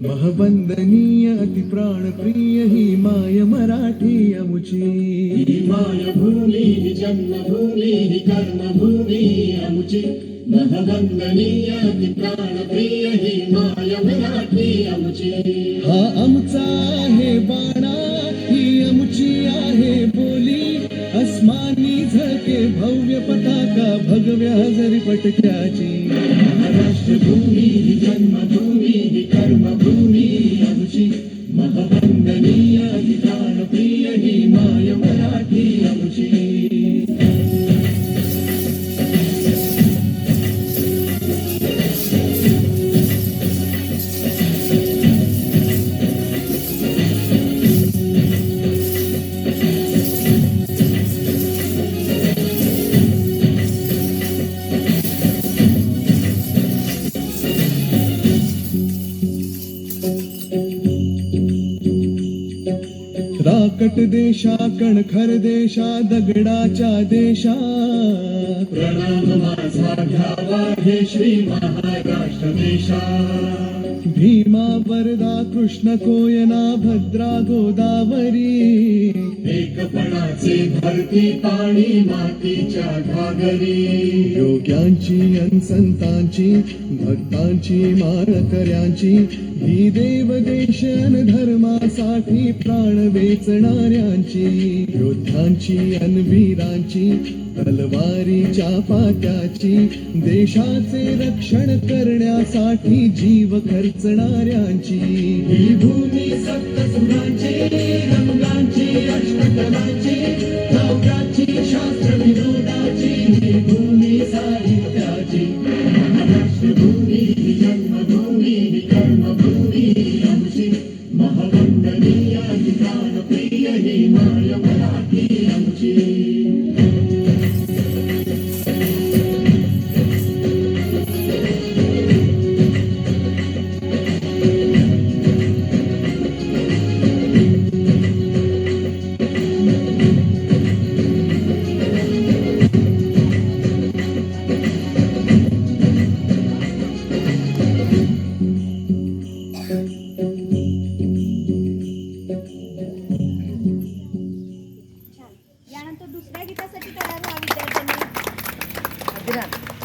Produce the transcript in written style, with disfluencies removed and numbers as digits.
महवंदनीय अति प्राणप्रिय ही माय मराठी अमुची. ही मायभूमी ही जन्मभूमी ही कर्मभूमी अमुची. महवंदनीय अति प्राणप्रिय ही माय मराठी अमुची. हा आमचा आहे बाणा ही अमुची आहे बोली. अस्मानी झळके भव्य पताका भगव्या जरी पटक्याची. महाराष्ट्र भूमी ही जन्मभूमी ही कर्मभूमी अमुची. महवंदनीय अति प्राणप्रिय ही माय मराठी अमुची. राकट देशा कणखर देशा दगडाच्या देशा. प्रणाम माझा घ्यावा हे श्री महाराष्ट्र देशा. भीमा वरदा कृष्ण कोयना भद्रा गोदावरी. एकपणाचे भरती पाणी मातीच्या घागरी. योग्यांची अन संतांची भक्तांची माळकऱ्यांची ही देवदेशन धर्मासाठी प्राण वेचणाऱ्यांची. योद्ध्यांची अन वीरांची तलवारीच्या पात्याची. देशाचे रक्षण करण्यासाठी जीव खर्चणाऱ्यांची. ही भूमी सप्तसुरांची रंगांची अष्टकलांची. काव्याची शास्त्र विनोदाची ही भूमी साहित्याची. महाराष्ट्र भूमी ही जन्मभूमी ही कर्मभूमी आमची. महवंदनीय ही प्राणप्रिय ही माय मराठी आमची. यानंतर दुसऱ्या गीतासाठी तयार व्हा विद्यार्थ्यांनी.